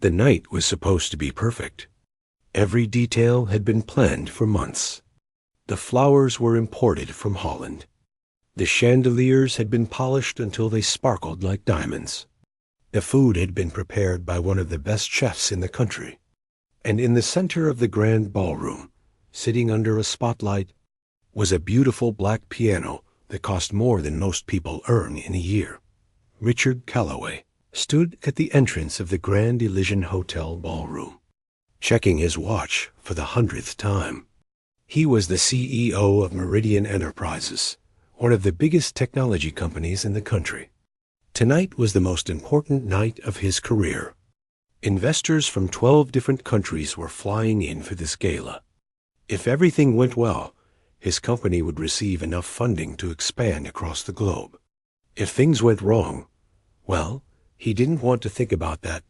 The night was supposed to be perfect. Every detail had been planned for months. The flowers were imported from Holland. The chandeliers had been polished until they sparkled like diamonds. The food had been prepared by one of the best chefs in the country. And in the center of the grand ballroom, sitting under a spotlight, was a beautiful black piano that cost more than most people earn in a year. Richard Calloway stood at the entrance of the Grand Elysian Hotel ballroom, checking his watch for the 100th time. He was the CEO of Meridian Enterprises, one of the biggest technology companies in the country. Tonight was the most important night of his career. Investors from 12 different countries were flying in for this gala. If everything went well, his company would receive enough funding to expand across the globe. If things went wrong, well, he didn't want to think about that.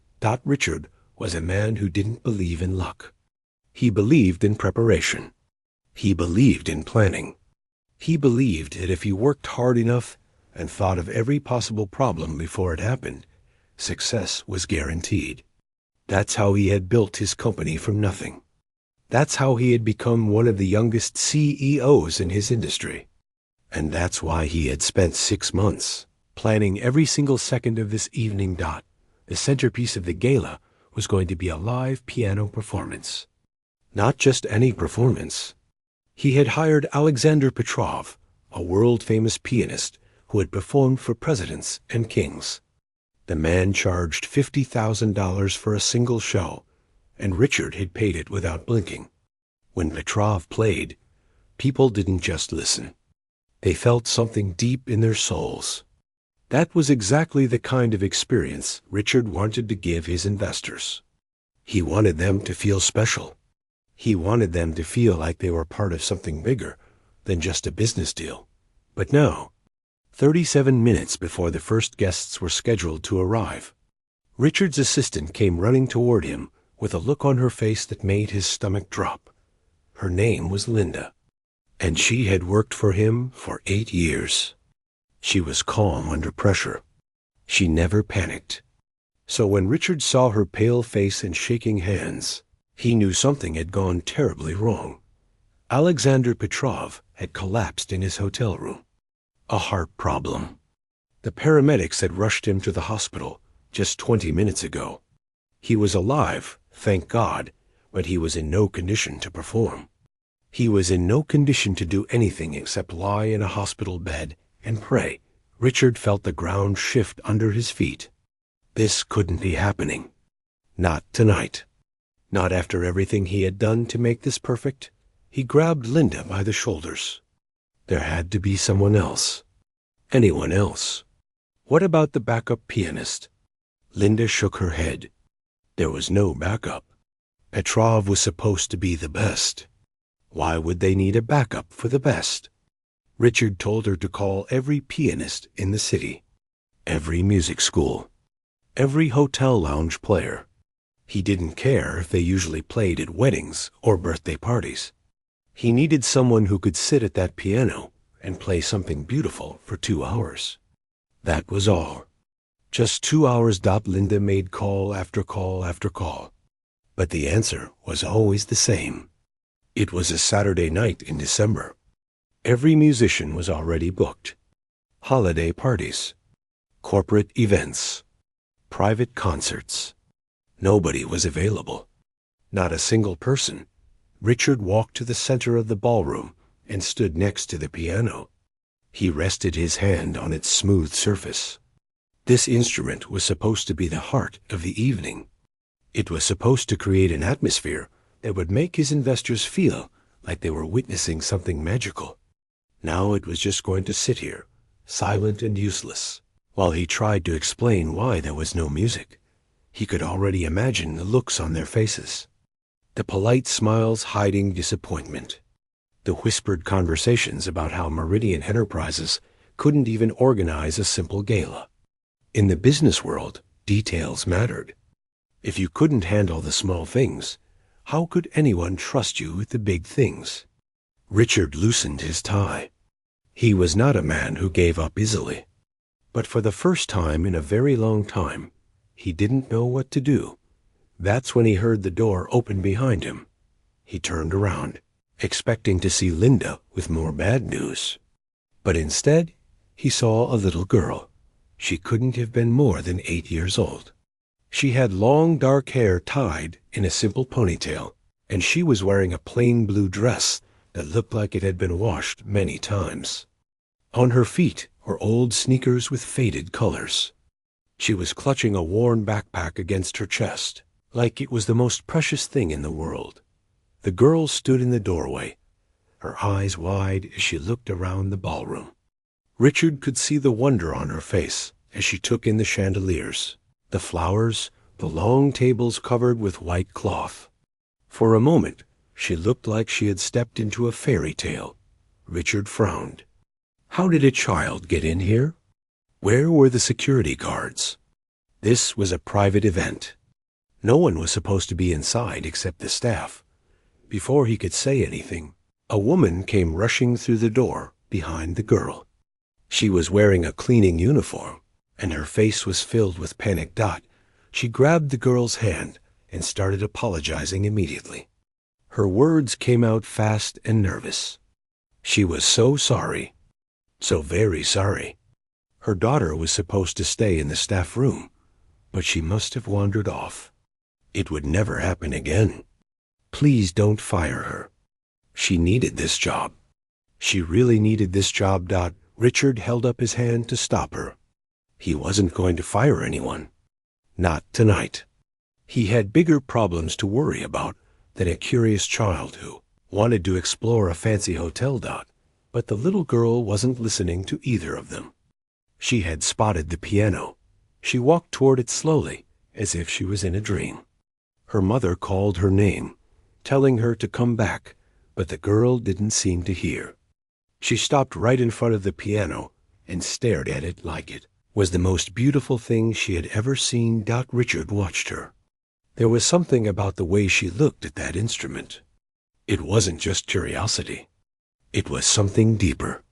Richard was a man who didn't believe in luck. He believed in preparation. He believed in planning. He believed that if he worked hard enough and thought of every possible problem before it happened, success was guaranteed. That's how he had built his company from nothing. That's how he had become one of the youngest CEOs in his industry. And that's why he had spent 6 months planning every single second of this evening. The centerpiece of the gala was going to be a live piano performance. Not just any performance. He had hired Alexander Petrov, a world-famous pianist who had performed for presidents and kings. The man charged $50,000 for a single show, and Richard had paid it without blinking. When Petrov played, people didn't just listen. They felt something deep in their souls. That was exactly the kind of experience Richard wanted to give his investors. He wanted them to feel special. He wanted them to feel like they were part of something bigger than just a business deal. But no, 37 minutes before the first guests were scheduled to arrive, Richard's assistant came running toward him with a look on her face that made his stomach drop. Her name was Linda, and she had worked for him for 8 years. She was calm under pressure. She never panicked. So when Richard saw her pale face and shaking hands, he knew something had gone terribly wrong. Alexander Petrov had collapsed in his hotel room. A heart problem. The paramedics had rushed him to the hospital just 20 minutes ago. He was alive, thank God, but he was in no condition to perform. He was in no condition to do anything except lie in a hospital bed and pray. Richard felt the ground shift under his feet. This couldn't be happening. Not tonight. Not after everything he had done to make this perfect. He grabbed Linda by the shoulders. There had to be someone else. Anyone else. What about the backup pianist? Linda shook her head. There was no backup. Petrov was supposed to be the best. Why would they need a backup for the best? Richard told her to call every pianist in the city, every music school, every hotel lounge player. He didn't care if they usually played at weddings or birthday parties. He needed someone who could sit at that piano and play something beautiful for 2 hours. That was all. Just 2 hours. Linda made call after call after call. But the answer was always the same. It was a Saturday night in December. Every musician was already booked. Holiday parties, corporate events, private concerts. Nobody was available. Not a single person. Richard walked to the center of the ballroom and stood next to the piano. He rested his hand on its smooth surface. This instrument was supposed to be the heart of the evening. It was supposed to create an atmosphere that would make his investors feel like they were witnessing something magical. Now it was just going to sit here, silent and useless, while he tried to explain why there was no music. He could already imagine the looks on their faces, the polite smiles hiding disappointment, the whispered conversations about how Meridian Enterprises couldn't even organize a simple gala. In the business world, details mattered. If you couldn't handle the small things, how could anyone trust you with the big things? Richard loosened his tie. He was not a man who gave up easily. But for the first time in a very long time, he didn't know what to do. That's when he heard the door open behind him. He turned around, expecting to see Linda with more bad news. But instead, he saw a little girl. She couldn't have been more than 8 years old. She had long dark hair tied in a simple ponytail, and she was wearing a plain blue dress that looked like it had been washed many times. On her feet were old sneakers with faded colors. She was clutching a worn backpack against her chest, like it was the most precious thing in the world. The girl stood in the doorway, her eyes wide as she looked around the ballroom. Richard could see the wonder on her face as she took in the chandeliers, the flowers, the long tables covered with white cloth. For a moment, she looked like she had stepped into a fairy tale. Richard frowned. How did a child get in here? Where were the security guards? This was a private event. No one was supposed to be inside except the staff. Before he could say anything, a woman came rushing through the door behind the girl. She was wearing a cleaning uniform, and her face was filled with panic. She grabbed the girl's hand and started apologizing immediately. Her words came out fast and nervous. She was so sorry, so very sorry. Her daughter was supposed to stay in the staff room, but she must have wandered off. It would never happen again. Please don't fire her. She needed this job. She really needed this job. Richard held up his hand to stop her. He wasn't going to fire anyone. Not tonight. He had bigger problems to worry about than a curious child who wanted to explore a fancy hotel. But the little girl wasn't listening to either of them. She had spotted the piano. She walked toward it slowly, as if she was in a dream. Her mother called her name, telling her to come back, but the girl didn't seem to hear. She stopped right in front of the piano and stared at it like it was the most beautiful thing she had ever seen. Richard watched her. There was something about the way she looked at that instrument. It wasn't just curiosity. It was something deeper,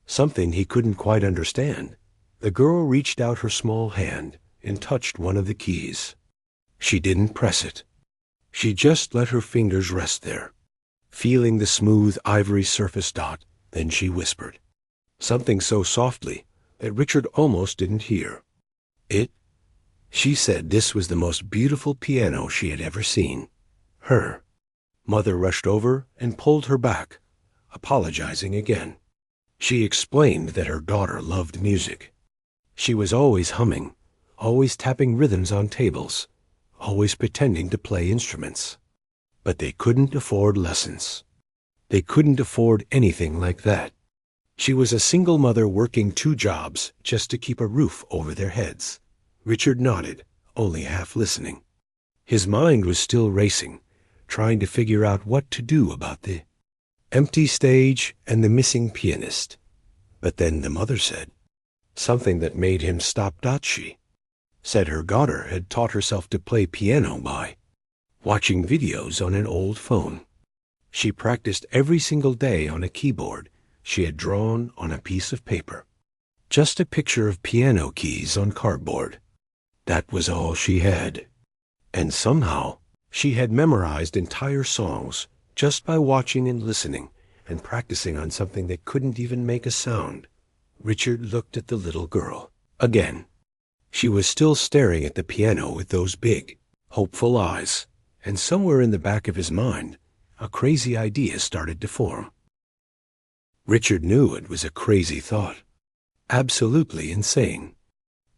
something he couldn't quite understand. The girl reached out her small hand and touched one of the keys. She didn't press it. She just let her fingers rest there, feeling the smooth ivory surface. Then she whispered, something so softly that Richard almost didn't hear. She said this was the most beautiful piano she had ever seen. Her mother rushed over and pulled her back, apologizing again. She explained that her daughter loved music. She was always humming, always tapping rhythms on tables, always pretending to play instruments. But they couldn't afford lessons. They couldn't afford anything like that. She was a single mother working 2 jobs just to keep a roof over their heads. Richard nodded, only half listening. His mind was still racing, trying to figure out what to do about the empty stage and the missing pianist. But then the mother said something that made him stop. She said her daughter had taught herself to play piano by watching videos on an old phone. She practiced every single day on a keyboard she had drawn on a piece of paper. Just a picture of piano keys on cardboard. That was all she had. And somehow, she had memorized entire songs just by watching and listening and practicing on something that couldn't even make a sound. Richard looked at the little girl again. She was still staring at the piano with those big, hopeful eyes, and somewhere in the back of his mind, a crazy idea started to form. Richard knew it was a crazy thought, absolutely insane,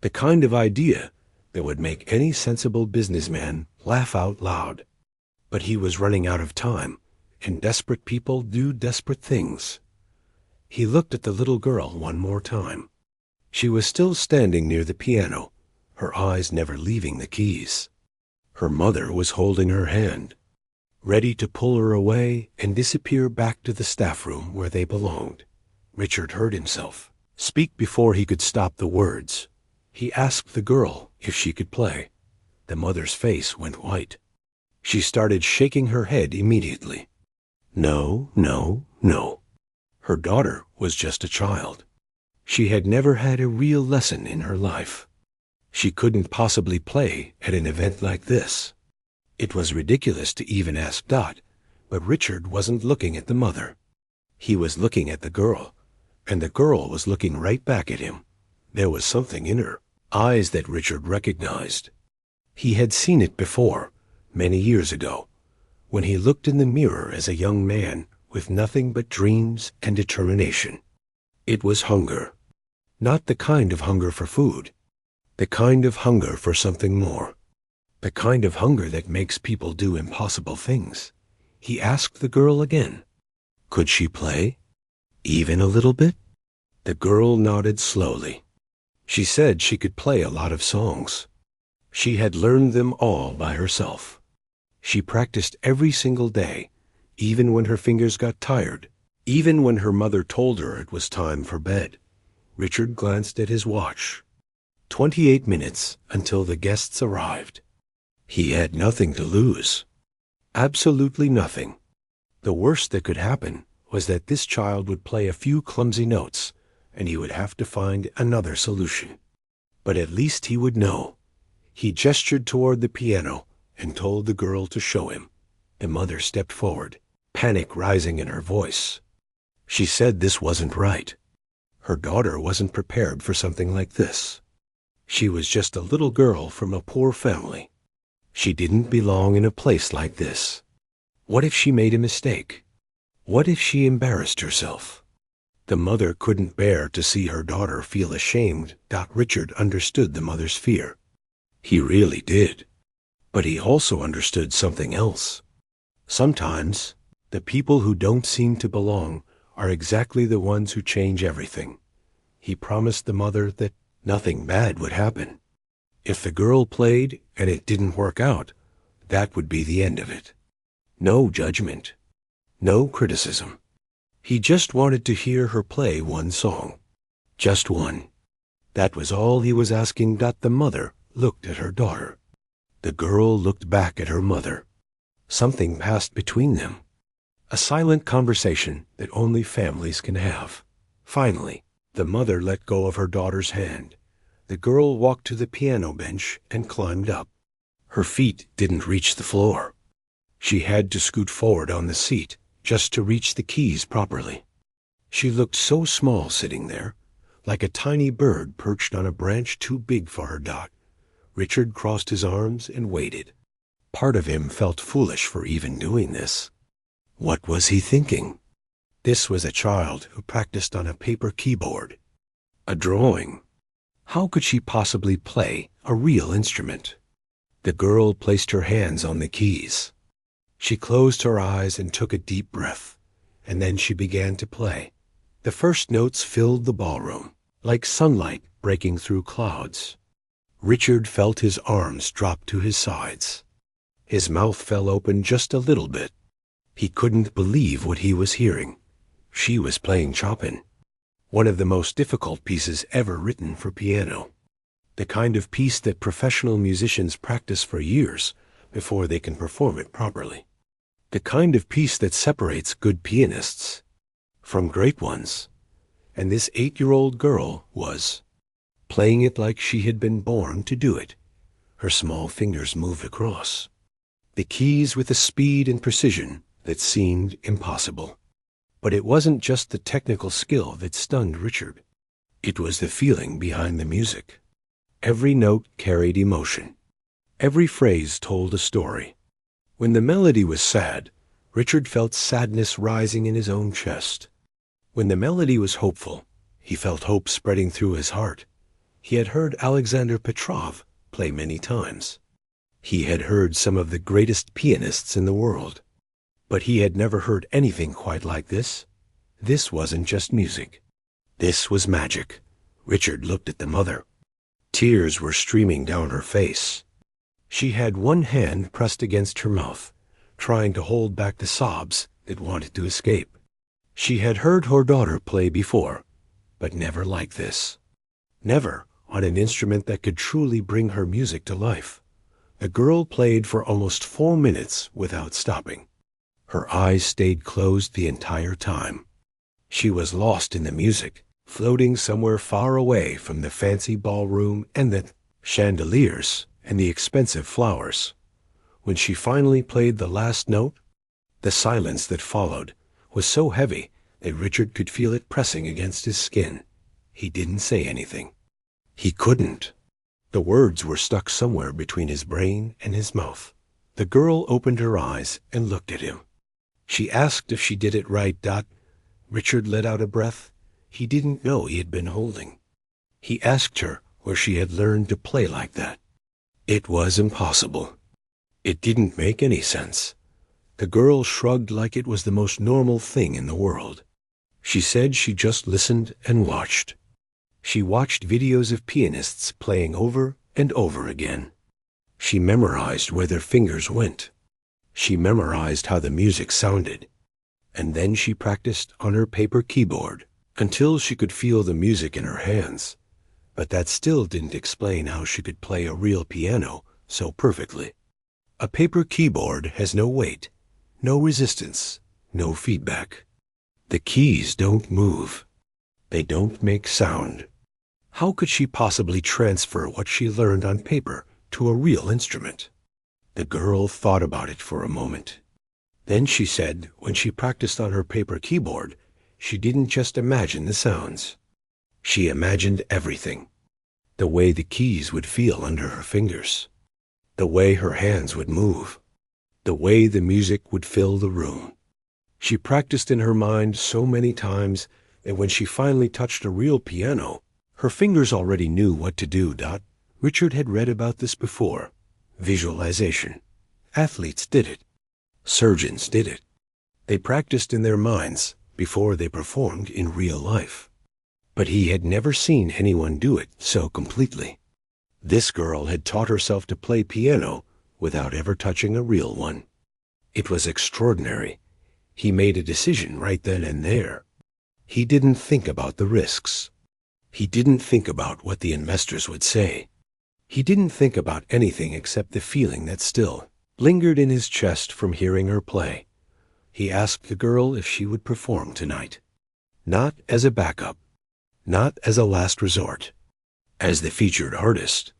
the kind of idea that would make any sensible businessman laugh out loud. But he was running out of time, and desperate people do desperate things. He looked at the little girl one more time. She was still standing near the piano, her eyes never leaving the keys. Her mother was holding her hand, ready to pull her away and disappear back to the staff room where they belonged. Richard heard himself speak before he could stop the words. He asked the girl if she could play. The mother's face went white. She started shaking her head immediately. No, no, no. Her daughter was just a child. She had never had a real lesson in her life. She couldn't possibly play at an event like this. It was ridiculous to even ask Dot, but Richard wasn't looking at the mother. He was looking at the girl, and the girl was looking right back at him. There was something in her eyes that Richard recognized. He had seen it before, many years ago, when he looked in the mirror as a young man with nothing but dreams and determination. It was hunger. Not the kind of hunger for food. The kind of hunger for something more. The kind of hunger that makes people do impossible things. He asked the girl again. Could she play? Even a little bit? The girl nodded slowly. She said she could play a lot of songs. She had learned them all by herself. She practiced every single day, even when her fingers got tired, even when her mother told her it was time for bed. Richard glanced at his watch. 28 minutes until the guests arrived. He had nothing to lose. Absolutely nothing. The worst that could happen was that this child would play a few clumsy notes, and he would have to find another solution. But at least he would know. He gestured toward the piano and told the girl to show him. The mother stepped forward, panic rising in her voice. She said this wasn't right. Her daughter wasn't prepared for something like this. She was just a little girl from a poor family. She didn't belong in a place like this. What if she made a mistake? What if she embarrassed herself? The mother couldn't bear to see her daughter feel ashamed. Richard understood the mother's fear. He really did. But he also understood something else. Sometimes, the people who don't seem to belong are exactly the ones who change everything. He promised the mother that nothing bad would happen. If the girl played and it didn't work out, that would be the end of it. No judgment. No criticism. He just wanted to hear her play one song. Just one. That was all he was asking. The mother looked at her daughter. The girl looked back at her mother. Something passed between them. A silent conversation that only families can have. Finally, the mother let go of her daughter's hand. The girl walked to the piano bench and climbed up. Her feet didn't reach the floor. She had to scoot forward on the seat just to reach the keys properly. She looked so small sitting there, like a tiny bird perched on a branch too big for her. Richard crossed his arms and waited. Part of him felt foolish for even doing this. What was he thinking? This was a child who practiced on a paper keyboard. A drawing. How could she possibly play a real instrument? The girl placed her hands on the keys. She closed her eyes and took a deep breath, and then she began to play. The first notes filled the ballroom, like sunlight breaking through clouds. Richard felt his arms drop to his sides. His mouth fell open just a little bit. He couldn't believe what he was hearing. She was playing Chopin, one of the most difficult pieces ever written for piano. The kind of piece that professional musicians practice for years before they can perform it properly. The kind of piece that separates good pianists from great ones. And this 8-year-old girl was playing it like she had been born to do it. Her small fingers moved across the keys with a speed and precision that seemed impossible. But it wasn't just the technical skill that stunned Richard. It was the feeling behind the music. Every note carried emotion. Every phrase told a story. When the melody was sad, Richard felt sadness rising in his own chest. When the melody was hopeful, he felt hope spreading through his heart. He had heard Alexander Petrov play many times. He had heard some of the greatest pianists in the world. But he had never heard anything quite like this. This wasn't just music. This was magic. Richard looked at the mother. Tears were streaming down her face. She had one hand pressed against her mouth, trying to hold back the sobs that wanted to escape. She had heard her daughter play before, but never like this. Never on an instrument that could truly bring her music to life. The girl played for almost 4 minutes without stopping. Her eyes stayed closed the entire time. She was lost in the music, floating somewhere far away from the fancy ballroom and the chandeliers and the expensive flowers. When she finally played the last note, the silence that followed was so heavy that Richard could feel it pressing against his skin. He didn't say anything. He couldn't. The words were stuck somewhere between his brain and his mouth. The girl opened her eyes and looked at him. She asked if she did it right. Richard let out a breath he didn't know he had been holding. He asked her where she had learned to play like that. It was impossible. It didn't make any sense. The girl shrugged like it was the most normal thing in the world. She said she just listened and watched. She watched videos of pianists playing over and over again. She memorized where their fingers went. She memorized how the music sounded. And then she practiced on her paper keyboard until she could feel the music in her hands. But that still didn't explain how she could play a real piano so perfectly. A paper keyboard has no weight, no resistance, no feedback. The keys don't move. They don't make sound. How could she possibly transfer what she learned on paper to a real instrument? The girl thought about it for a moment. Then she said when she practiced on her paper keyboard, she didn't just imagine the sounds. She imagined everything. The way the keys would feel under her fingers. The way her hands would move. The way the music would fill the room. She practiced in her mind so many times that when she finally touched a real piano, her fingers already knew what to do. Richard had read about this before. Visualization. Athletes did it. Surgeons did it. They practiced in their minds before they performed in real life. But he had never seen anyone do it so completely. This girl had taught herself to play piano without ever touching a real one. It was extraordinary. He made a decision right then and there. He didn't think about the risks. He didn't think about what the investors would say. He didn't think about anything except the feeling that still lingered in his chest from hearing her play. He asked the girl if she would perform tonight. Not as a backup. Not as a last resort. As the featured artist.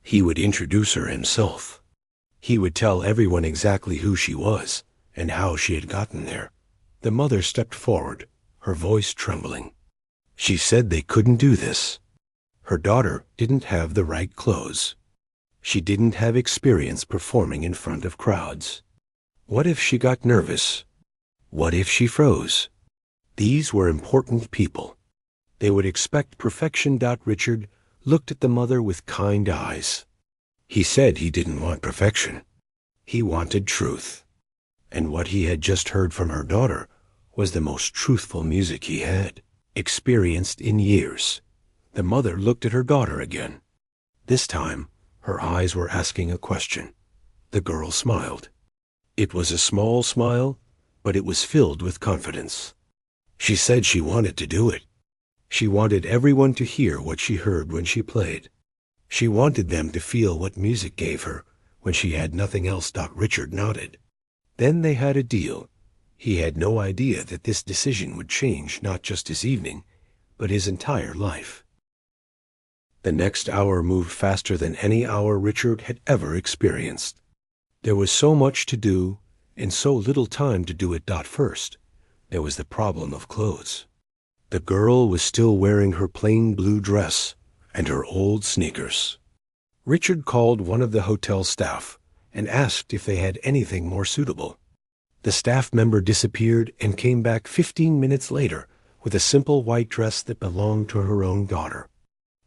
He would introduce her himself. He would tell everyone exactly who she was and how she had gotten there. The mother stepped forward, her voice trembling. She said they couldn't do this. Her daughter didn't have the right clothes. She didn't have experience performing in front of crowds. What if she got nervous? What if she froze? These were important people. They would expect perfection. Richard looked at the mother with kind eyes. He said he didn't want perfection. He wanted truth. And what he had just heard from her daughter was the most truthful music he had experienced in years. The mother looked at her daughter again. This time, her eyes were asking a question. The girl smiled. It was a small smile, but it was filled with confidence. She said she wanted to do it. She wanted everyone to hear what she heard when she played. She wanted them to feel what music gave her when she had nothing else. Richard nodded. Then they had a deal. He had no idea that this decision would change not just his evening, but his entire life. The next hour moved faster than any hour Richard had ever experienced. There was so much to do and so little time to do it. First, there was the problem of clothes. The girl was still wearing her plain blue dress and her old sneakers. Richard called one of the hotel staff and asked if they had anything more suitable. The staff member disappeared and came back 15 minutes later with a simple white dress that belonged to her own daughter.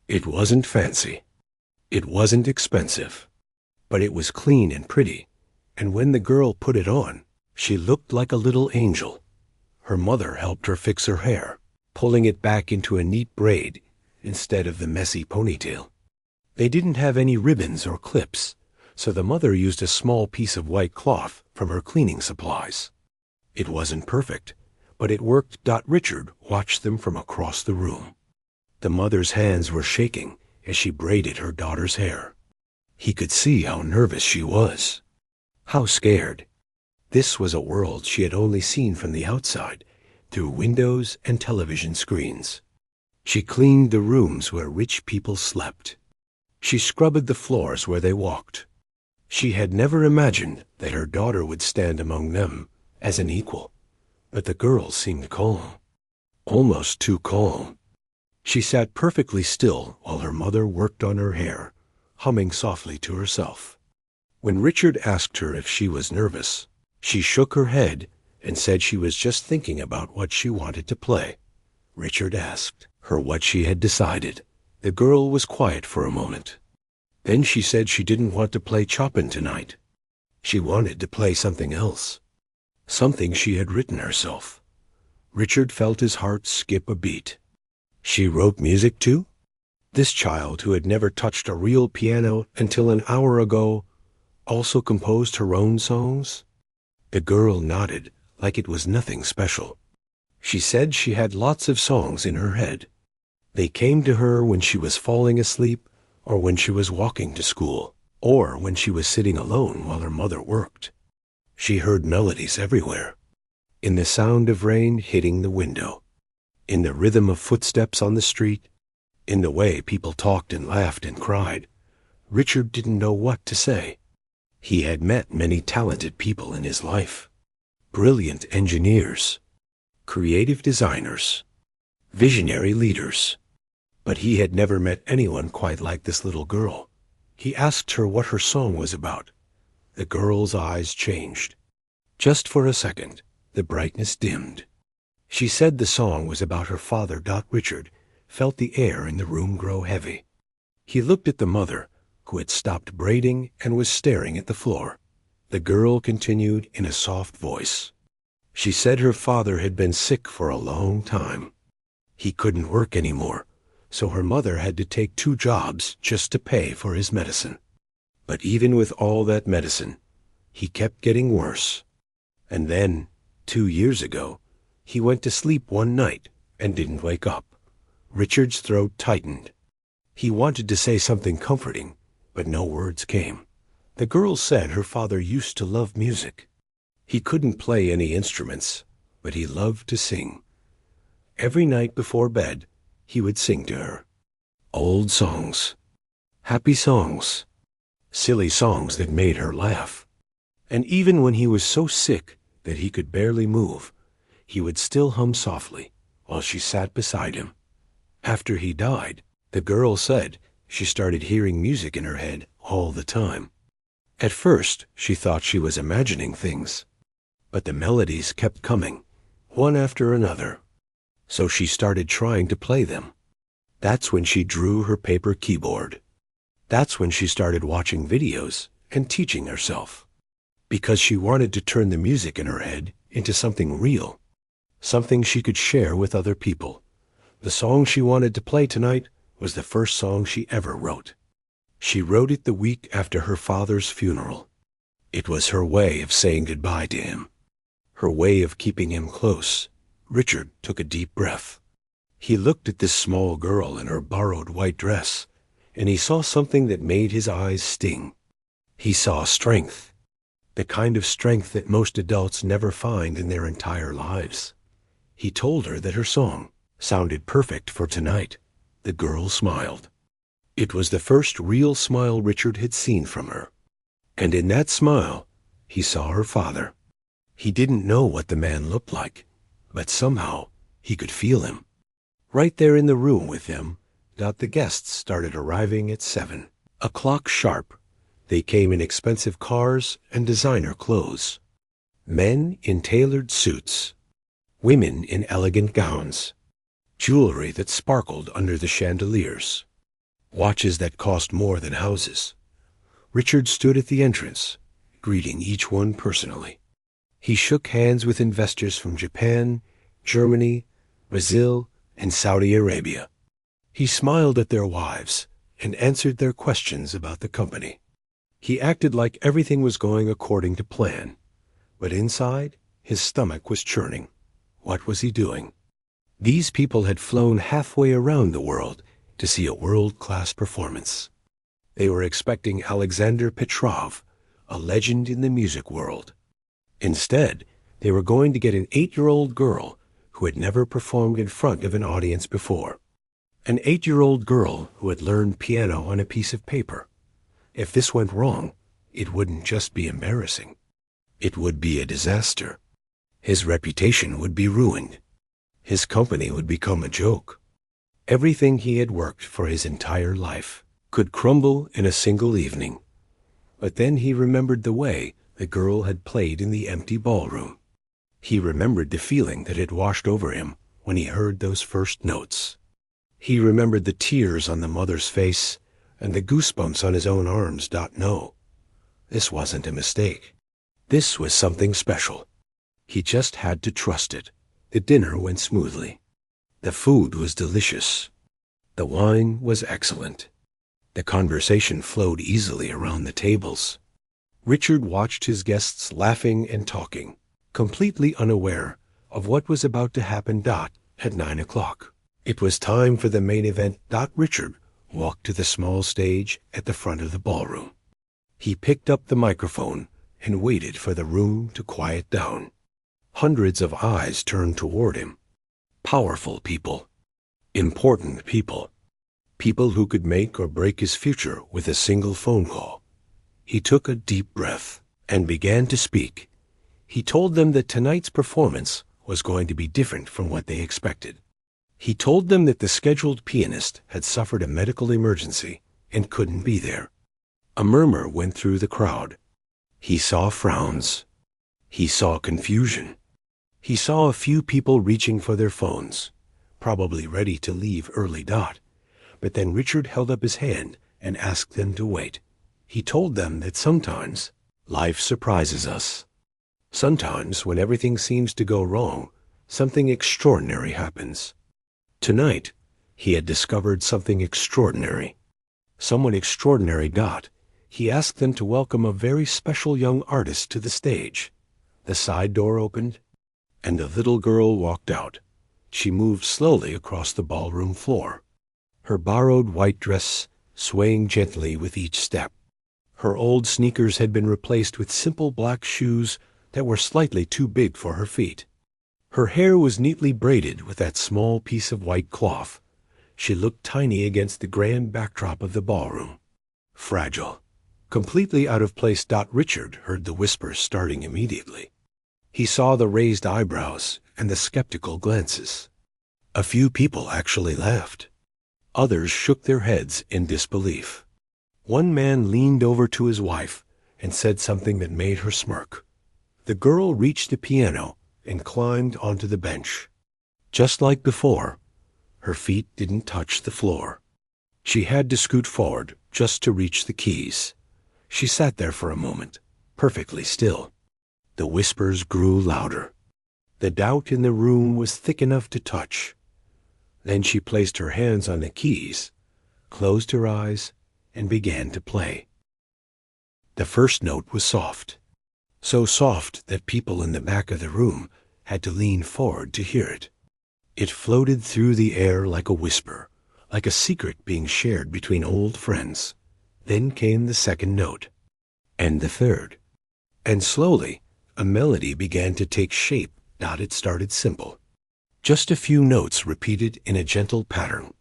It wasn't fancy. It wasn't expensive. But it was clean and pretty, and when the girl put it on, she looked like a little angel. Her mother helped her fix her hair, pulling it back into a neat braid instead of the messy ponytail. They didn't have any ribbons or clips, so the mother used a small piece of white cloth from her cleaning supplies. It wasn't perfect, but it worked. Richard watched them from across the room. The mother's hands were shaking as she braided her daughter's hair. He could see how nervous she was, how scared. This was a world she had only seen from the outside, through windows and television screens. She cleaned the rooms where rich people slept. She scrubbed the floors where they walked. She had never imagined that her daughter would stand among them as an equal, but the girl seemed calm, almost too calm. She sat perfectly still while her mother worked on her hair, humming softly to herself. When Richard asked her if she was nervous, she shook her head and said she was just thinking about what she wanted to play. Richard asked her what she had decided. The girl was quiet for a moment. Then she said she didn't want to play Chopin tonight. She wanted to play something else, something she had written herself. Richard felt his heart skip a beat. She wrote music too? This child, who had never touched a real piano until an hour ago, also composed her own songs? The girl nodded like it was nothing special. She said she had lots of songs in her head. They came to her when she was falling asleep, or when she was walking to school, or when she was sitting alone while her mother worked. She heard melodies everywhere, in the sound of rain hitting the window, in the rhythm of footsteps on the street, in the way people talked and laughed and cried. Richard didn't know what to say. He had met many talented people in his life, brilliant engineers, creative designers, visionary leaders, but he had never met anyone quite like this little girl. He asked her what her song was about. The girl's eyes changed. Just for a second, the brightness dimmed. She said the song was about her father. Richard felt the air in the room grow heavy. He looked at the mother, who had stopped braiding and was staring at the floor. The girl continued in a soft voice. She said her father had been sick for a long time. He couldn't work anymore, so her mother had to take 2 jobs just to pay for his medicine. But even with all that medicine, he kept getting worse. And then, 2 years ago, he went to sleep one night and didn't wake up. Richard's throat tightened. He wanted to say something comforting, but no words came. The girl said her father used to love music. He couldn't play any instruments, but he loved to sing. Every night before bed, he would sing to her. Old songs, happy songs, silly songs that made her laugh. And even when he was so sick that he could barely move, he would still hum softly while she sat beside him. After he died, the girl said she started hearing music in her head all the time. At first, she thought she was imagining things, but the melodies kept coming, one after another. So she started trying to play them. That's when she drew her paper keyboard. That's when she started watching videos and teaching herself, because she wanted to turn the music in her head into something real, something she could share with other people. The song she wanted to play tonight was the first song she ever wrote. She wrote it the week after her father's funeral. It was her way of saying goodbye to him, her way of keeping him close. Richard took a deep breath. He looked at this small girl in her borrowed white dress, and he saw something that made his eyes sting. He saw strength, the kind of strength that most adults never find in their entire lives. He told her that her song sounded perfect for tonight. The girl smiled. It was the first real smile Richard had seen from her. And in that smile, he saw her father. He didn't know what the man looked like, but somehow he could feel him. Right there in the room with him, the guests started arriving at 7 o'clock sharp. They came in expensive cars and designer clothes. Men in tailored suits, women in elegant gowns, jewelry that sparkled under the chandeliers, watches that cost more than houses. Richard stood at the entrance, greeting each one personally. He shook hands with investors from Japan, Germany, Brazil, and Saudi Arabia. He smiled at their wives and answered their questions about the company. He acted like everything was going according to plan, but inside, his stomach was churning. What was he doing? These people had flown halfway around the world to see a world-class performance. They were expecting Alexander Petrov, a legend in the music world. Instead, they were going to get an 8-year-old girl who had never performed in front of an audience before. An 8-year-old girl who had learned piano on a piece of paper. If this went wrong, it wouldn't just be embarrassing. It would be a disaster. His reputation would be ruined. His company would become a joke. Everything he had worked for his entire life could crumble in a single evening. But then he remembered the way the girl had played in the empty ballroom. He remembered the feeling that had washed over him when he heard those first notes. He remembered the tears on the mother's face and the goosebumps on his own arms. No, this wasn't a mistake. This was something special. He just had to trust it. The dinner went smoothly. The food was delicious. The wine was excellent. The conversation flowed easily around the tables. Richard watched his guests laughing and talking, completely unaware of what was about to happen. At 9 o'clock, it was time for the main event. Richard walked to the small stage at the front of the ballroom. He picked up the microphone and waited for the room to quiet down. Hundreds of eyes turned toward him. Powerful people, important people, people who could make or break his future with a single phone call. He took a deep breath and began to speak. He told them that tonight's performance was going to be different from what they expected. He told them that the scheduled pianist had suffered a medical emergency and couldn't be there. A murmur went through the crowd. He saw frowns. He saw confusion. He saw a few people reaching for their phones, probably ready to leave early. But then Richard held up his hand and asked them to wait. He told them that sometimes life surprises us. Sometimes when everything seems to go wrong, something extraordinary happens. Tonight, he had discovered something extraordinary. Someone extraordinary. He asked them to welcome a very special young artist to the stage. The side door opened, and a little girl walked out. She moved slowly across the ballroom floor, her borrowed white dress swaying gently with each step. Her old sneakers had been replaced with simple black shoes that were slightly too big for her feet. Her hair was neatly braided with that small piece of white cloth. She looked tiny against the grand backdrop of the ballroom. Fragile, completely out of place. Richard heard the whispers starting immediately. He saw the raised eyebrows and the skeptical glances. A few people actually laughed. Others shook their heads in disbelief. One man leaned over to his wife and said something that made her smirk. The girl reached the piano and climbed onto the bench. Just like before, her feet didn't touch the floor. She had to scoot forward just to reach the keys. She sat there for a moment, perfectly still. The whispers grew louder. The doubt in the room was thick enough to touch. Then she placed her hands on the keys, closed her eyes, and began to play. The first note was soft, so soft that people in the back of the room had to lean forward to hear it. It floated through the air like a whisper, like a secret being shared between old friends. Then came the second note, and the third. And slowly, a melody began to take shape. It started simple. Just a few notes repeated in a gentle pattern.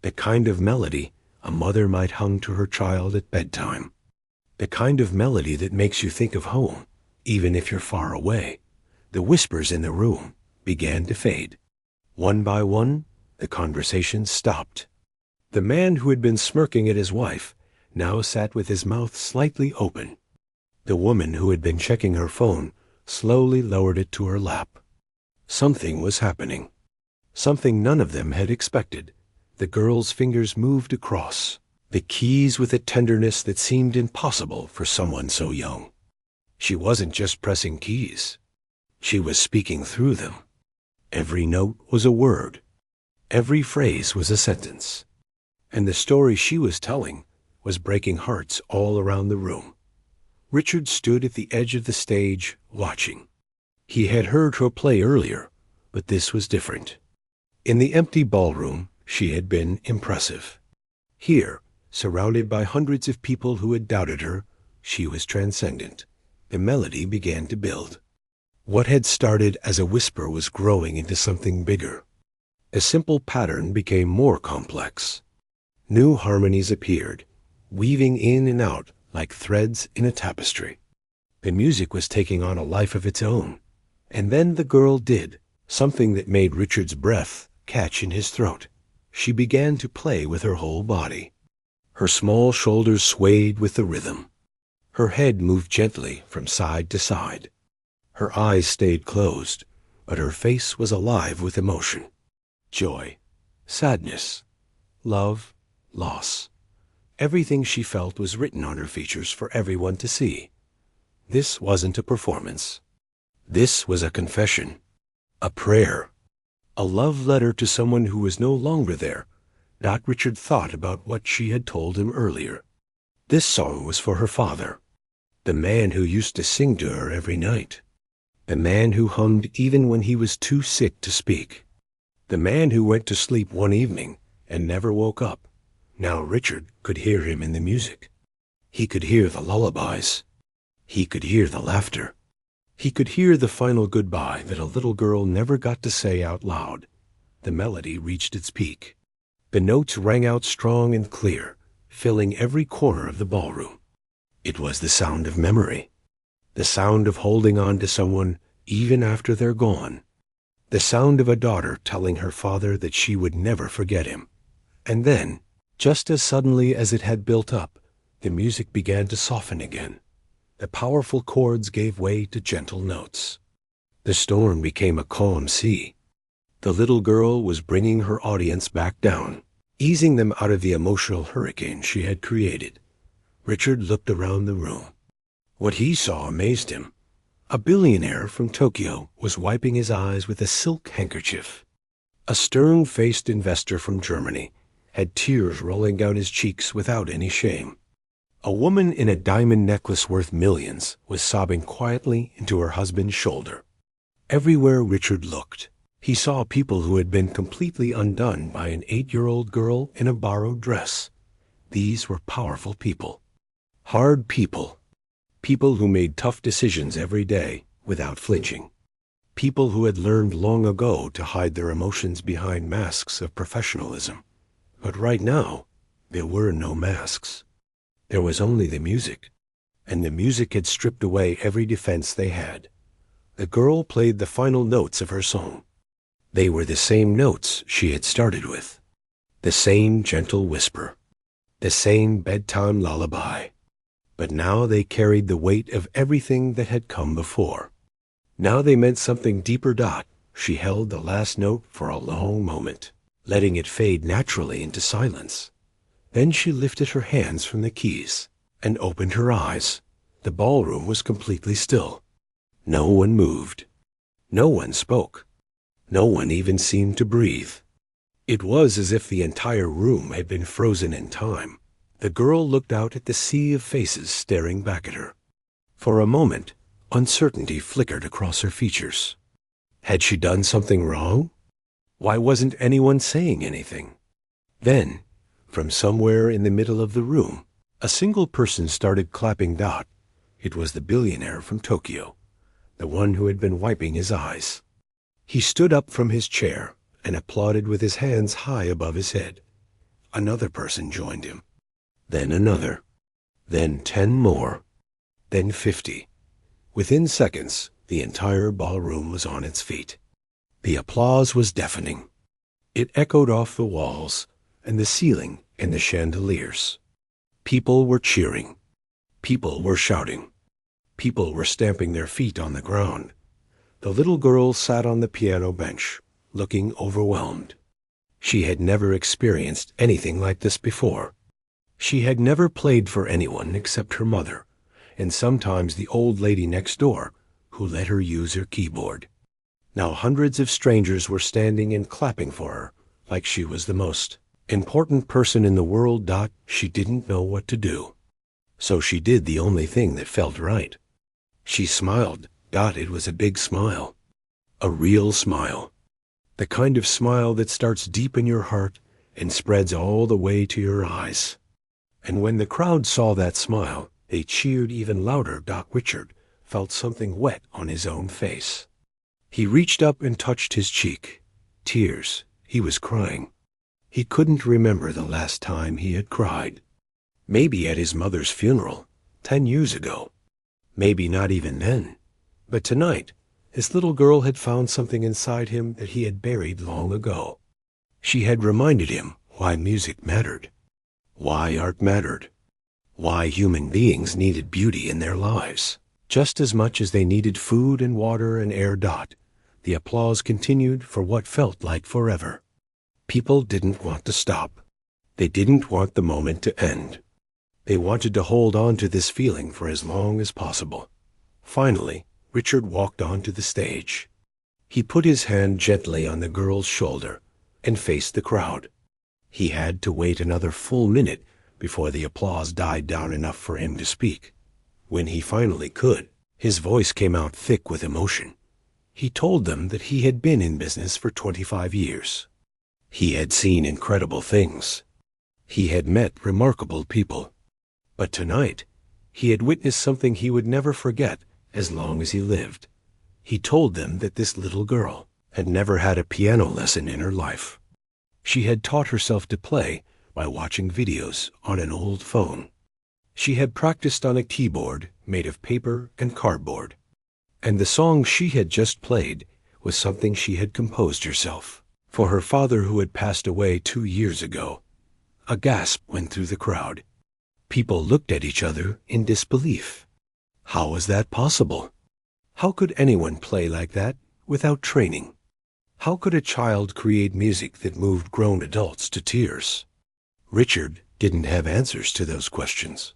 The kind of melody a mother might hum to her child at bedtime. The kind of melody that makes you think of home, even if you're far away. The whispers in the room began to fade. One by one, the conversation stopped. The man who had been smirking at his wife now sat with his mouth slightly open. The woman who had been checking her phone slowly lowered it to her lap. Something was happening. Something none of them had expected. The girl's fingers moved across the keys with a tenderness that seemed impossible for someone so young. She wasn't just pressing keys. She was speaking through them. Every note was a word. Every phrase was a sentence. And the story she was telling was breaking hearts all around the room. Richard stood at the edge of the stage, watching. He had heard her play earlier, but this was different. In the empty ballroom, she had been impressive. Here, surrounded by hundreds of people who had doubted her, she was transcendent. The melody began to build. What had started as a whisper was growing into something bigger. A simple pattern became more complex. New harmonies appeared, weaving in and out like threads in a tapestry. The music was taking on a life of its own. And then the girl did something that made Richard's breath catch in his throat. She began to play with her whole body. Her small shoulders swayed with the rhythm. Her head moved gently from side to side. Her eyes stayed closed, but her face was alive with emotion. Joy, sadness, love, loss. Everything she felt was written on her features for everyone to see. This wasn't a performance. This was a confession, a prayer, a love letter to someone who was no longer there. Richard thought about what she had told him earlier. This song was for her father, the man who used to sing to her every night, the man who hummed even when he was too sick to speak, the man who went to sleep one evening and never woke up. Now Richard could hear him in the music. He could hear the lullabies. He could hear the laughter. He could hear the final goodbye that a little girl never got to say out loud. The melody reached its peak. The notes rang out strong and clear, filling every corner of the ballroom. It was the sound of memory, the sound of holding on to someone even after they're gone, the sound of a daughter telling her father that she would never forget him. And then, just as suddenly as it had built up, the music began to soften again. The powerful chords gave way to gentle notes. The storm became a calm sea. The little girl was bringing her audience back down, easing them out of the emotional hurricane she had created. Richard looked around the room. What he saw amazed him. A billionaire from Tokyo was wiping his eyes with a silk handkerchief. A stern-faced investor from Germany had tears rolling down his cheeks without any shame. A woman in a diamond necklace worth millions was sobbing quietly into her husband's shoulder. Everywhere Richard looked, he saw people who had been completely undone by an 8-year-old girl in a borrowed dress. These were powerful people. Hard people. People who made tough decisions every day without flinching. People who had learned long ago to hide their emotions behind masks of professionalism. But right now, there were no masks. There was only the music, and the music had stripped away every defense they had. The girl played the final notes of her song. They were the same notes she had started with, the same gentle whisper, the same bedtime lullaby. But now they carried the weight of everything that had come before. Now they meant something deeper. She held the last note for a long moment, letting it fade naturally into silence. Then she lifted her hands from the keys and opened her eyes. The ballroom was completely still. No one moved. No one spoke. No one even seemed to breathe. It was as if the entire room had been frozen in time. The girl looked out at the sea of faces staring back at her. For a moment, uncertainty flickered across her features. Had she done something wrong? Why wasn't anyone saying anything? Then, from somewhere in the middle of the room, a single person started clapping. It was the billionaire from Tokyo, the one who had been wiping his eyes. He stood up from his chair and applauded with his hands high above his head. Another person joined him. Then another. Then 10 more. Then 50. Within seconds, the entire ballroom was on its feet. The applause was deafening. It echoed off the walls and the ceiling and the chandeliers. People were cheering. People were shouting. People were stamping their feet on the ground. The little girl sat on the piano bench, looking overwhelmed. She had never experienced anything like this before. She had never played for anyone except her mother, and sometimes the old lady next door, who let her use her keyboard. Now hundreds of strangers were standing and clapping for her, like she was the most important person in the world. She didn't know what to do. So she did the only thing that felt right. She smiled. It was a big smile. A real smile. The kind of smile that starts deep in your heart and spreads all the way to your eyes. And when the crowd saw that smile, they cheered even louder. Richard felt something wet on his own face. He reached up and touched his cheek. Tears. He was crying. He couldn't remember the last time he had cried. Maybe at his mother's funeral, 10 years ago. Maybe not even then. But tonight, this little girl had found something inside him that he had buried long ago. She had reminded him why music mattered, why art mattered, why human beings needed beauty in their lives. Just as much as they needed food and water and air. The applause continued for what felt like forever. People didn't want to stop. They didn't want the moment to end. They wanted to hold on to this feeling for as long as possible. Finally, Richard walked onto the stage. He put his hand gently on the girl's shoulder and faced the crowd. He had to wait another full minute before the applause died down enough for him to speak. When he finally could, his voice came out thick with emotion. He told them that he had been in business for 25 years. He had seen incredible things. He had met remarkable people. But tonight, he had witnessed something he would never forget as long as he lived. He told them that this little girl had never had a piano lesson in her life. She had taught herself to play by watching videos on an old phone. She had practiced on a keyboard made of paper and cardboard. And the song she had just played was something she had composed herself for her father who had passed away 2 years ago. A gasp went through the crowd. People looked at each other in disbelief. How was that possible? How could anyone play like that without training? How could a child create music that moved grown adults to tears? Richard didn't have answers to those questions.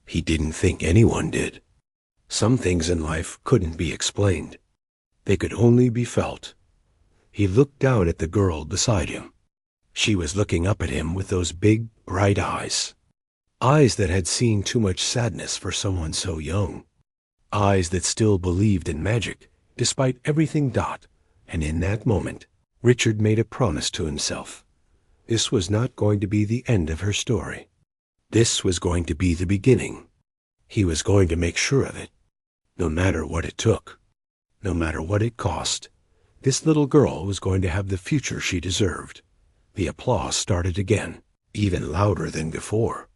He didn't think anyone did. Some things in life couldn't be explained. They could only be felt. He looked down at the girl beside him. She was looking up at him with those big, bright eyes. Eyes that had seen too much sadness for someone so young. Eyes that still believed in magic, despite everything. And in that moment, Richard made a promise to himself. This was not going to be the end of her story. This was going to be the beginning. He was going to make sure of it. No matter what it took, no matter what it cost, this little girl was going to have the future she deserved. The applause started again, even louder than before.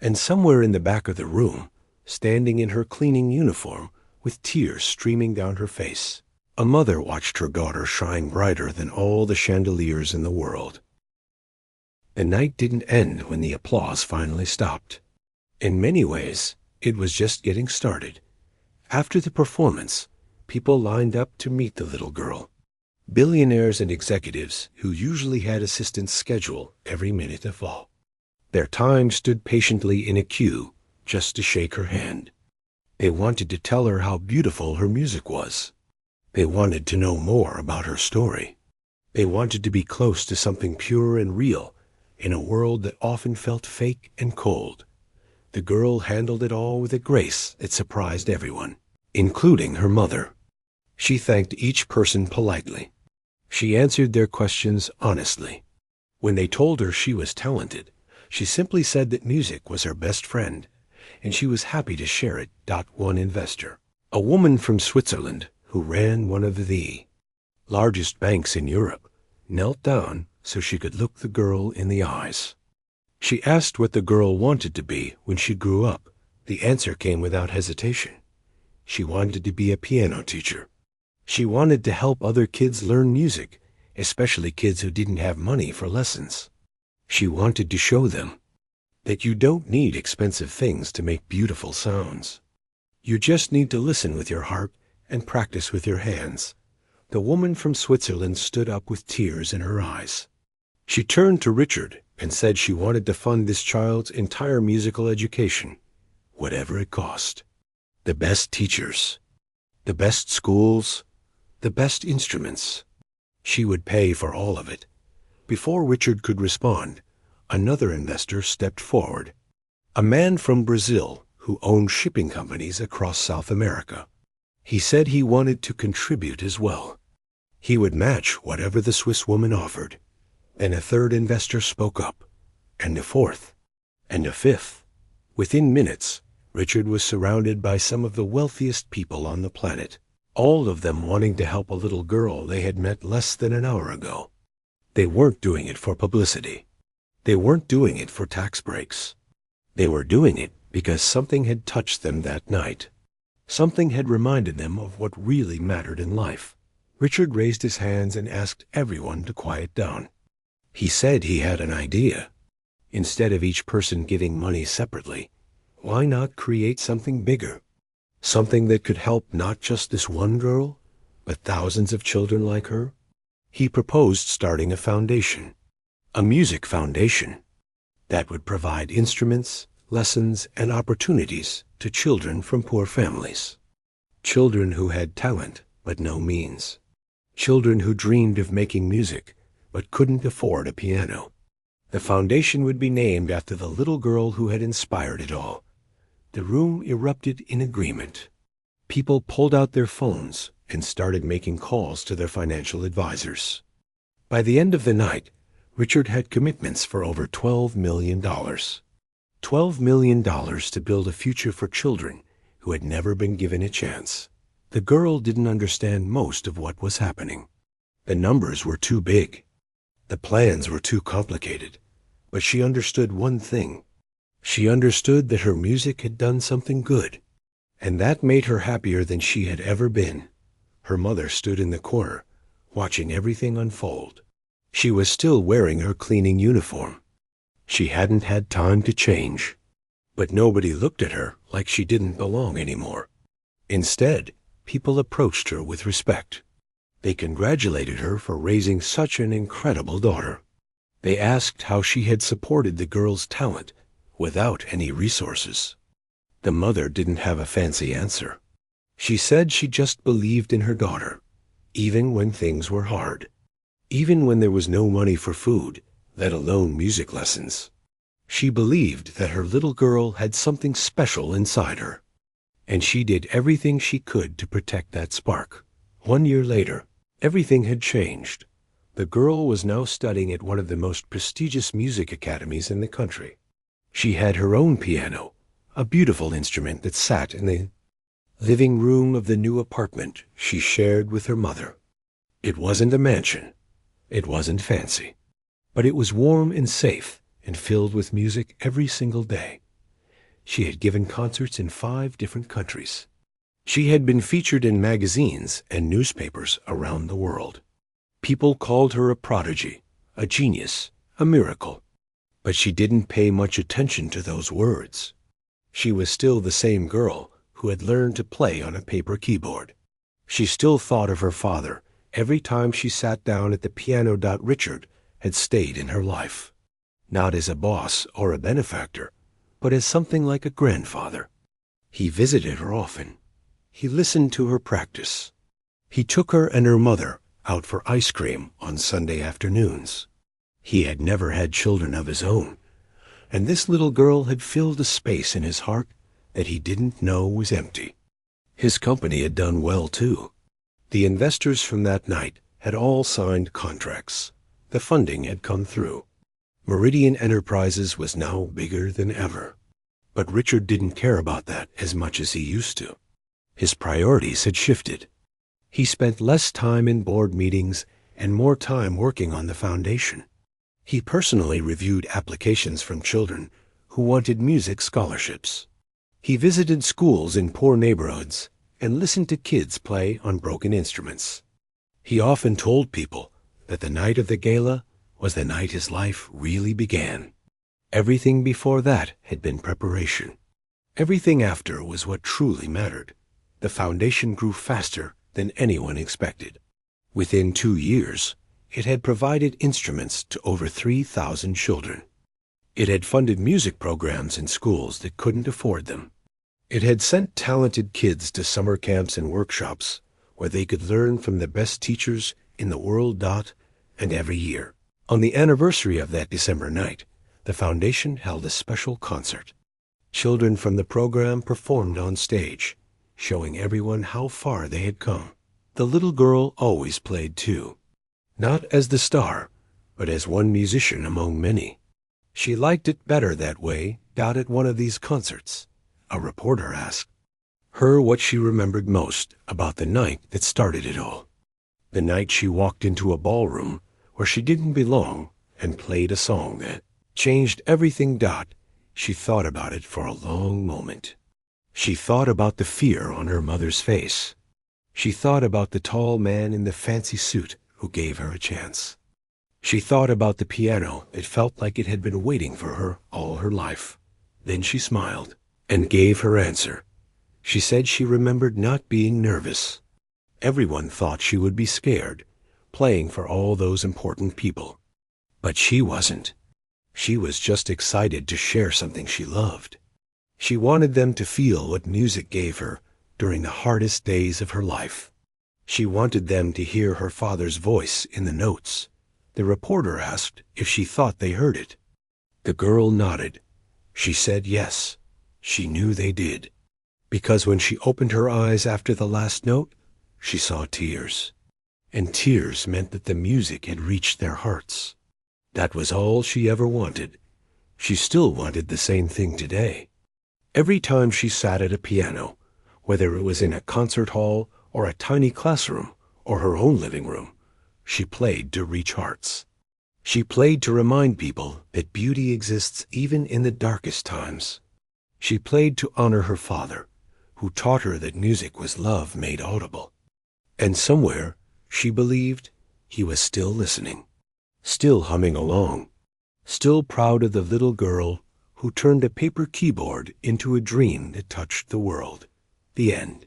And somewhere in the back of the room, standing in her cleaning uniform, with tears streaming down her face, a mother watched her daughter shine brighter than all the chandeliers in the world. The night didn't end when the applause finally stopped. In many ways, it was just getting started. After the performance, people lined up to meet the little girl. Billionaires and executives who usually had assistants schedule every minute of all. Their time stood patiently in a queue just to shake her hand. They wanted to tell her how beautiful her music was. They wanted to know more about her story. They wanted to be close to something pure and real in a world that often felt fake and cold. The girl handled it all with a grace that surprised everyone, including her mother. She thanked each person politely. She answered their questions honestly. When they told her she was talented, she simply said that music was her best friend, and she was happy to share it. One investor, a woman from Switzerland who ran one of the largest banks in Europe, knelt down so she could look the girl in the eyes. She asked what the girl wanted to be when she grew up. The answer came without hesitation. She wanted to be a piano teacher. She wanted to help other kids learn music, especially kids who didn't have money for lessons. She wanted to show them that you don't need expensive things to make beautiful sounds. You just need to listen with your heart and practice with your hands. The woman from Switzerland stood up with tears in her eyes. She turned to Richard and said she wanted to fund this child's entire musical education, whatever it cost. The best teachers, the best schools, the best instruments. She would pay for all of it. Before Richard could respond, another investor stepped forward, a man from Brazil who owned shipping companies across South America. He said he wanted to contribute as well. He would match whatever the Swiss woman offered. Then a third investor spoke up, and a fourth, and a fifth. Within minutes, Richard was surrounded by some of the wealthiest people on the planet, all of them wanting to help a little girl they had met less than an hour ago. They weren't doing it for publicity. They weren't doing it for tax breaks. They were doing it because something had touched them that night. Something had reminded them of what really mattered in life. Richard raised his hands and asked everyone to quiet down. He said he had an idea. Instead of each person giving money separately, why not create something bigger? Something that could help not just this one girl, but thousands of children like her? He proposed starting a foundation, a music foundation, that would provide instruments, lessons, and opportunities to children from poor families. Children who had talent but no means. Children who dreamed of making music but couldn't afford a piano. The foundation would be named after the little girl who had inspired it all. The room erupted in agreement. People pulled out their phones and started making calls to their financial advisors. By the end of the night, Richard had commitments for over $12 million. $12 million to build a future for children who had never been given a chance. The girl didn't understand most of what was happening. The numbers were too big. The plans were too complicated. But she understood one thing. She understood that her music had done something good, and that made her happier than she had ever been. Her mother stood in the corner, watching everything unfold. She was still wearing her cleaning uniform. She hadn't had time to change. But nobody looked at her like she didn't belong anymore. Instead, people approached her with respect. They congratulated her for raising such an incredible daughter. They asked how she had supported the girl's talent without any resources. The mother didn't have a fancy answer. She said she just believed in her daughter, even when things were hard, even when there was no money for food, let alone music lessons. She believed that her little girl had something special inside her, and she did everything she could to protect that spark. 1 year later, everything had changed. The girl was now studying at one of the most prestigious music academies in the country. She had her own piano, a beautiful instrument that sat in the living room of the new apartment she shared with her mother. It wasn't a mansion. It wasn't fancy. But it was warm and safe and filled with music every single day. She had given concerts in 5 different countries. She had been featured in magazines and newspapers around the world. People called her a prodigy, a genius, a miracle. But she didn't pay much attention to those words. She was still the same girl who had learned to play on a paper keyboard. She still thought of her father every time she sat down at the piano. Richard had stayed in her life, not as a boss or a benefactor, but as something like a grandfather. He visited her often. He listened to her practice. He took her and her mother out for ice cream on Sunday afternoons. He had never had children of his own, and this little girl had filled a space in his heart that he didn't know was empty. His company had done well, too. The investors from that night had all signed contracts. The funding had come through. Meridian Enterprises was now bigger than ever. But Richard didn't care about that as much as he used to. His priorities had shifted. He spent less time in board meetings and more time working on the foundation. He personally reviewed applications from children who wanted music scholarships. He visited schools in poor neighborhoods and listened to kids play on broken instruments. He often told people that the night of the gala was the night his life really began. Everything before that had been preparation. Everything after was what truly mattered. The foundation grew faster than anyone expected. Within 2 years, it had provided instruments to over 3,000 children. It had funded music programs in schools that couldn't afford them. It had sent talented kids to summer camps and workshops where they could learn from the best teachers in the world. And every year, on the anniversary of that December night, the foundation held a special concert. Children from the program performed on stage, showing everyone how far they had come. The little girl always played too, not as the star, but as one musician among many. She liked it better that way. At one of these concerts, a reporter asked her what she remembered most about the night that started it all. The night she walked into a ballroom where she didn't belong and played a song that changed everything. She thought about it for a long moment. She thought about the fear on her mother's face. She thought about the tall man in the fancy suit who gave her a chance. She thought about the piano. It felt like it had been waiting for her all her life. Then she smiled and gave her answer. She said she remembered not being nervous. Everyone thought she would be scared, playing for all those important people. But she wasn't. She was just excited to share something she loved. She wanted them to feel what music gave her during the hardest days of her life. She wanted them to hear her father's voice in the notes. The reporter asked if she thought they heard it. The girl nodded. She said yes. She knew they did. Because when she opened her eyes after the last note, she saw tears. And tears meant that the music had reached their hearts. That was all she ever wanted. She still wanted the same thing today. Every time she sat at a piano, whether it was in a concert hall or a tiny classroom or her own living room, she played to reach hearts. She played to remind people that beauty exists even in the darkest times. She played to honor her father, who taught her that music was love made audible. And somewhere, she believed, he was still listening, still humming along, still proud of the little girl who turned a paper keyboard into a dream that touched the world. The end.